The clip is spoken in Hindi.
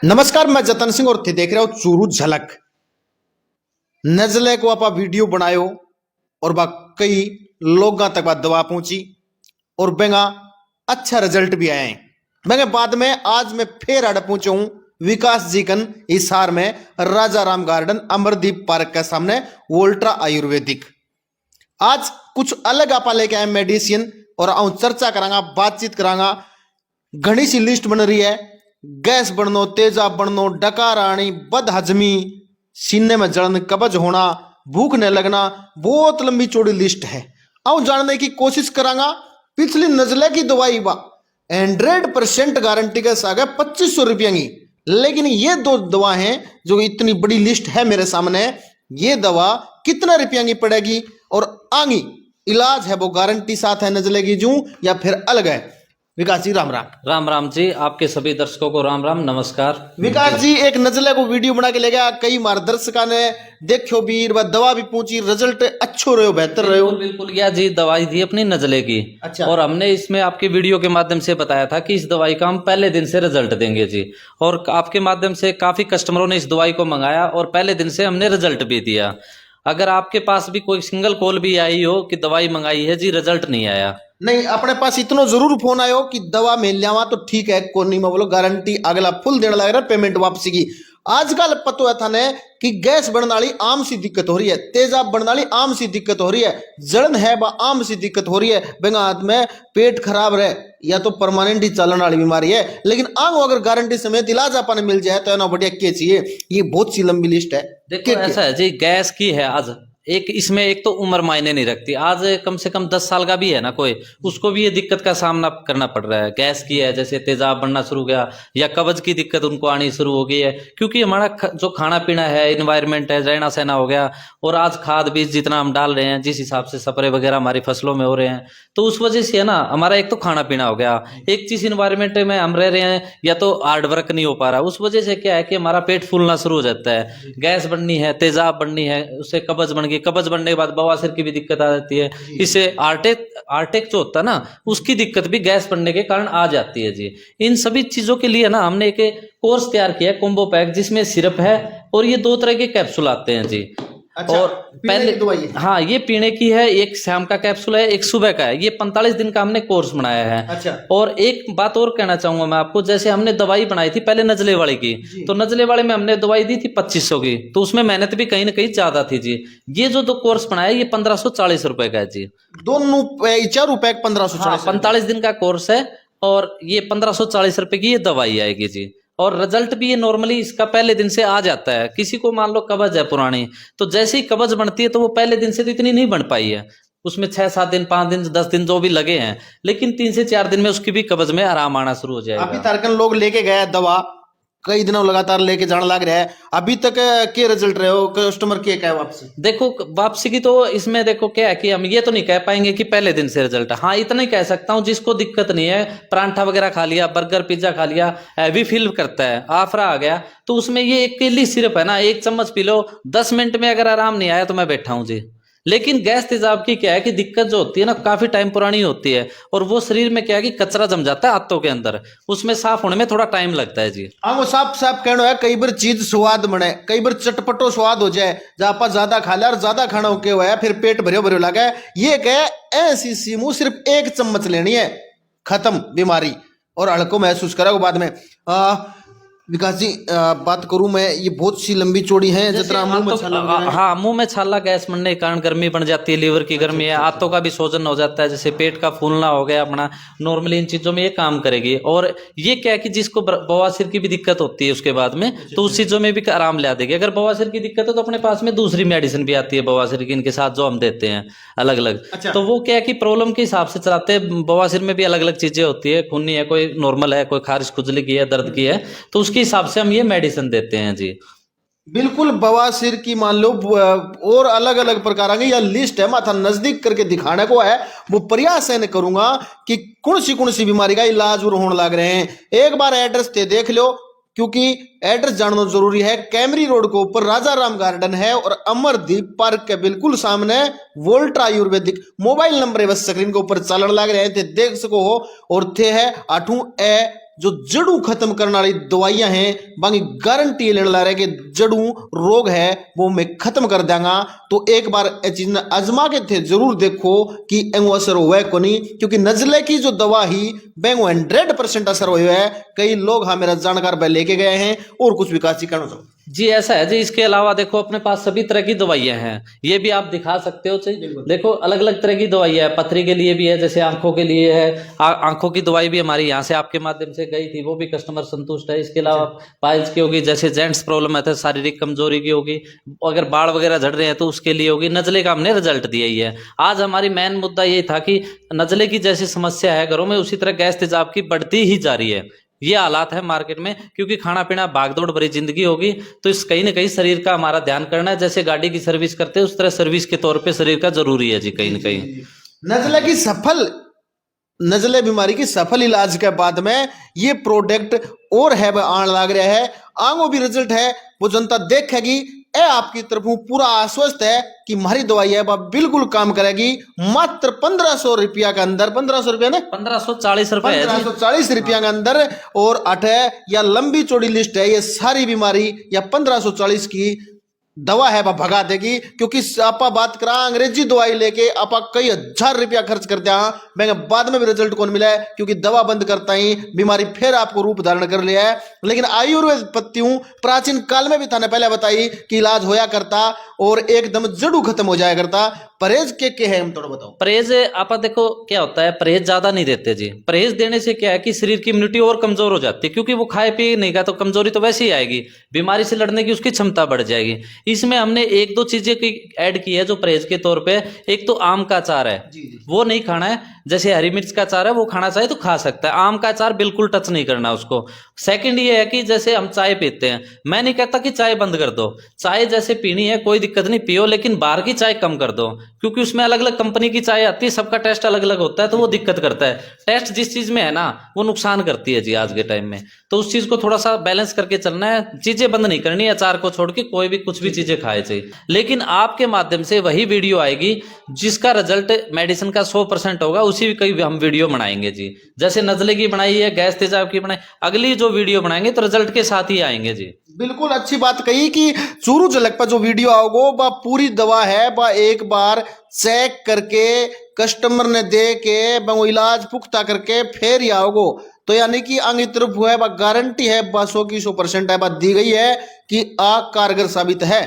नमस्कार, मैं जतन सिंह और थे देख रहे हो चूरू झलक। नजले को आप वीडियो बनायो और बा कई लोगों तक बात दवा पहुंची और बेंगा अच्छा रिजल्ट भी आए। मैं बाद में आज मैं फिर अड़ पहुंचा हूं विकास जी कन हिसार में राजा राम गार्डन अमरदीप पार्क के सामने वोल्ट्रा आयुर्वेदिक। आज कुछ अलग आपा लेके आए मेडिसिन और आऊं चर्चा करांगा, बातचीत करांगा। घनी सी लिस्ट बन रही है, गैस बढ़नो, तेजाब बढ़नो, डकार आनी, बद हजमी, सीने में जलन, कब्ज होना, भूख न लगना, बहुत लंबी चौड़ी लिस्ट है। आओ जानने की कोशिश करांगा। पिछली नजले की दवाई बा 100% गारंटी के साथ 2500 रुपये की, लेकिन ये दो दवा हैं जो इतनी बड़ी लिस्ट है मेरे सामने। ये दवा कितना रुपया की पड़ेगी और आगे इलाज है वो गारंटी साथ है नजले की जू या फिर अलग है। विकास जी राम राम। राम राम जी, आपके सभी दर्शकों को राम राम, नमस्कार। विकास जी एक नजले को वीडियो बना के ले गया, कई मार्गदर्शका ने देखो भी दवा भी पूछी, रिजल्ट अच्छो रहे हो, बेहतर रहे हो। बिल्कुल बिल्कुल, यह जी दवाई थी अपनी नजले की। अच्छा। और हमने इसमें आपके वीडियो के माध्यम से बताया था कि इस दवाई का हम पहले दिन से रिजल्ट देंगे जी। और आपके माध्यम से काफी कस्टमरों ने इस दवाई को मंगाया और पहले दिन से हमने रिजल्ट भी दिया। अगर आपके पास भी कोई सिंगल कॉल भी आई हो कि दवाई मंगाई है जी, रिजल्ट नहीं आया, नहीं, अपने पास इतना जरूर फोन आयो कि दवा मिल जावा तो ठीक है, कोनी में बोलो गारंटी अगला फुल देने लग रहा, पेमेंट वापसी की। आजकल पतो है थाने कि गैस बढ़ने वाली आम सी दिक्कत हो रही है, तेजाब बढ़ने वाली आम सी दिक्कत हो रही है, जलन है बा आम सी दिक्कत हो रही है, बेंगा हाथ में पेट खराब रहे या तो परमानेंट ही चलन वाली बीमारी है। लेकिन आंगो अगर गारंटी समेत इलाज अपन मिल जाए तो ना बढ़िया के चाहिए। ये बहुत सी लंबी लिस्ट है। देखो ऐसा है जी, गैस की है आज एक, इसमें एक तो उम्र मायने नहीं रखती। आज कम से कम 10 साल का भी है ना कोई, उसको भी ये दिक्कत का सामना करना पड़ रहा है। गैस की है, जैसे तेजाब बढ़ना शुरू हो गया या कब्ज की दिक्कत उनको आनी शुरू हो गई है, क्योंकि हमारा जो खाना पीना है, इन्वायरमेंट है, रहना सहना हो गया। और आज खाद बीज जितना हम डाल रहे हैं, जिस हिसाब से स्प्रे वगैरह हमारी फसलों में हो रहे हैं, तो उस वजह से है ना, हमारा एक तो खाना पीना हो गया, एक चीज इन्वायरमेंट में हम रह रहे हैं या तो हार्ड वर्क नहीं हो पा रहा, उस वजह से क्या है कि हमारा पेट फूलना शुरू हो जाता है। गैस बढ़नी है, तेजाब बढ़नी है, उससे कब्ज बन गई, कब्ज बनने के बाद बवासीर की भी दिक्कत आ जाती है। इससे आर्टेक जो होता है ना, उसकी दिक्कत भी गैस बढ़ने के कारण आ जाती है जी। इन सभी चीजों के लिए ना हमने एक कोर्स तैयार किया है, कॉम्बो पैक, जिसमें सिरप है और ये 2 तरह के कैप्सूल आते हैं जी। अच्छा, और पहले दवाई, हाँ, ये पीने की है, एक शाम का कैप्सूल है, एक सुबह का है। ये 45 दिन का हमने कोर्स बनाया है। अच्छा। और एक बात और कहना चाहूंगा मैं आपको, जैसे हमने दवाई बनाई थी पहले नजले वाले की, तो नजले वाले में हमने दवाई दी थी 2500 की, तो उसमें मेहनत भी कहीं ना कहीं ज्यादा थी जी। ये जो 2 कोर्स बनाया ये 1540 रुपए का है जी। दोनों चारों पैक 1540। 45 दिन का कोर्स है और ये 1540 रुपए की ये दवाई आएगी जी। और रिजल्ट भी ये नॉर्मली इसका पहले दिन से आ जाता है। किसी को मान लो कब्ज है पुरानी, तो जैसे ही कब्ज बनती है तो वो पहले दिन से तो इतनी नहीं बन पाई है, उसमें 6-7 दिन, 5 दिन, 10 दिन जो भी लगे हैं, लेकिन 3 से 4 दिन में उसकी भी कब्ज में आराम आना शुरू हो जाएगा। अभी तारकन लोग लेके गए दवा, कई दिनों लगातार लेके जाने लग रहा है, अभी तक के रिजल्ट रहे हो, कस्टमर के क्या है वापसी? देखो वापसी की तो इसमें देखो क्या है कि हम ये तो नहीं कह पाएंगे कि पहले दिन से रिजल्ट है। हाँ, इतना ही कह सकता हूँ, जिसको दिक्कत नहीं है, परांठा वगैरह खा लिया, बर्गर पिज्जा खा लिया, हैवी फील करता है, आफरा आ गया, तो उसमें ये एक केली सिरप है ना, 1 चम्मच पी लो, 10 मिनट में अगर आराम नहीं आया तो मैं बैठा हूँ जी। लेकिन गैस तेजाब की क्या है कि दिक्कत जो होती है ना, काफी टाइम पुरानी होती है, और वो शरीर में क्या है कि कचरा जम जाता है आंतों के अंदर, उसमें साफ होने में थोड़ा टाइम लगता है जी। हाँ, वो साफ साफ कहना है, कई बार चीज स्वाद बने, कई बार चटपटो स्वाद हो जाए, जहाँ पर ज्यादा खा लिया और ज्यादा खाना होके हुआ है, फिर पेट भरे भरे लगा है। ये कहे ऐसी सीमू सिर्फ 1 चम्मच लेनी है, खत्म बीमारी, और हड़को महसूस करा बाद में। विकास जी बात करूं मैं, ये बहुत सी लंबी चौड़ी है, जितना मुंह में छाला वगैरह है। हाँ, मुंह में छाला गैस बनने के कारण गर्मी बन जाती है, लीवर की गर्मी है, आंतों का भी सोजन हो जाता है, जैसे पेट का फूलना हो गया अपना, नॉर्मली इन चीजों में ये काम करेगी। और ये क्या है कि जिसको बवासीर की भी दिक्कत होती है उसके बाद में, तो उस चीजों में भी आराम ला देगी। अगर बवासीर की दिक्कत है तो अपने पास में दूसरी मेडिसिन भी आती है बवासीर की, इनके साथ जो हम देते हैं अलग अलग। अच्छा। तो वो क्या है कि प्रॉब्लम के हिसाब से चलाते हैं। बवासीर में भी अलग अलग चीजें होती है, खूनी है, कोई नॉर्मल है, कोई खारिश खुजली की है, दर्द की है, तो उसके हिसाब से हम ये मेडिसिन देते हैं जी। बिल्कुल, बवासीर की मान लो और अलग अलग प्रकार की यह लिस्ट है, माथा नजदीक करके दिखाने को है, वो प्रयास है करूंगा कि कौन सी बीमारी का इलाज और होने लग रहे हैं। एक बार एड्रेस ते देख लो, क्योंकि एड्रेस जानना जरूरी है। कैमरी रोड के ऊपर राजा राम गार्डन है और अमरदीप पार्क के बिल्कुल सामने वोल्ट्रा आयुर्वेदिक। मोबाइल नंबर है बस स्क्रीन के ऊपर चलन लग रहे थे, देख सको हो। और थे है 8 जो जड़ू खत्म करने वाली दवाइयां हैं बाकी गारंटी लेने ला रहे कि जड़ू रोग है वो मैं खत्म कर देंगा। तो एक बार ये चीज आजमा के थे जरूर देखो कि एंगो असर हुआ है को नहीं, क्योंकि नजले की जो दवा ही बेंगो 100% असर हुआ है। कई लोग हाँ मेरा जानकार भाई लेके गए हैं। और कुछ विकास जी कहना चाहो? जी ऐसा है जी, इसके अलावा देखो अपने पास सभी तरह की दवाइयां हैं, ये भी आप दिखा सकते हो। देखो अलग अलग तरह की दवाइयां है, पथरी के लिए भी है, जैसे आंखों के लिए है। आंखों की दवाई भी हमारी यहाँ से आपके माध्यम से गई थी, वो भी कस्टमर संतुष्ट है। इसके अलावा पाइल्स की होगी, जैसे जेंट्स प्रॉब्लम है तो शारीरिक कमजोरी की होगी, अगर बाढ़ वगैरह झड़ रहे हैं तो उसके लिए होगी। नजले का हमने रिजल्ट दिया ही है। आज हमारी मेन मुद्दा ये था कि नजले की जैसी समस्या है घरों में, उसी तरह गैस तेजाब की बढ़ती ही जा रही है। ये हालात है मार्केट में, क्योंकि खाना पीना भागदौड़ भरी जिंदगी होगी, तो इस कहीं ना कहीं शरीर का हमारा ध्यान करना है। जैसे गाड़ी की सर्विस करते हैं उस तरह सर्विस के तौर पे शरीर का जरूरी है जी। कहीं ना कहीं नजले बीमारी की सफल इलाज के बाद में ये प्रोडक्ट और है आने लग रहा है, आगो भी रिजल्ट है वो जनता देखेगी। ए आपकी तरफ पूरा आश्वस्त है कि हमारी दवाई है वह बिल्कुल काम करेगी। मात्र 1500 रुपया के अंदर, 1500 रुपया ना 1540 रुपए, 1540 रुपया के अंदर। और 8 या लंबी चौड़ी लिस्ट है, ये सारी बीमारी या 1540 की दवा है वह भगा देगी। क्योंकि आपा बात करा अंग्रेजी दवाई लेके आपा कई हजार रुपया खर्च कर दिया, मैं बाद में भी रिजल्ट कौन मिला है, क्योंकि दवा बंद करता ही बीमारी फिर आपको रूप धारण कर लिया है। लेकिन आयुर्वेद पत्तियों प्राचीन काल में भी था पहले बताई कि इलाज होया करता और एकदम जड़ू खत्म हो जाया करता। परहेज के है हम थोड़ा बताओ? परहेज आपा देखो क्या होता है, परहेज ज्यादा नहीं देते जी। परहेज देने से क्या है कि शरीर की इम्यूनिटी और कमजोर हो जाती है, क्योंकि वो खाए पिए नहीं का तो कमजोरी तो वैसे ही आएगी, बीमारी से लड़ने की उसकी क्षमता बढ़ जाएगी। इसमें हमने एक दो चीजें की ऐड की है जो परहेज के तौर पे। एक तो आम का अचार है, वो नहीं खाना है। जैसे हरी मिर्च का अचार है वो खाना चाहिए तो खा सकता है, आम का अचार बिल्कुल टच नहीं करना उसको। सेकंड ये है कि जैसे हम चाय पीते हैं, मैं नहीं कहता कि चाय बंद कर दो, चाय जैसे पीनी है कोई दिक्कत नहीं पियो, लेकिन बाहर की चाय कम कर दो, क्योंकि उसमें अलग अलग कंपनी की चाय आती है, सबका टेस्ट अलग अलग होता है, तो वो दिक्कत करता है। टेस्ट जिस चीज में है ना वो नुकसान करती है जी आज के टाइम में, तो उस चीज को थोड़ा सा बैलेंस करके चलना है। चीजें बंद नहीं करनी, अचार को छोड़ के कोई भी कुछ भी चीजें खाए चाहिए। लेकिन आपके माध्यम से वही वीडियो आएगी जिसका रिजल्ट मेडिसिन का 100% होगा, उसी की हम वीडियो बनाएंगे जी। जैसे नजले की बनाई है, गैस तेजाब की बनाई, अगली जो वीडियो बनाएंगे तो रिजल्ट के साथ ही आएंगे जी। बिल्कुल अच्छी बात कही कि चूरू झलक पर जो वीडियो आओगे वह पूरी दवा है, वह एक बार चेक करके कस्टमर ने दे के वो इलाज पुख्ता करके फिर ही आओगो। तो यानी कि आगे तरफ है वह गारंटी है 100 की 100% है, बात दी गई है कि आ कारगर साबित है।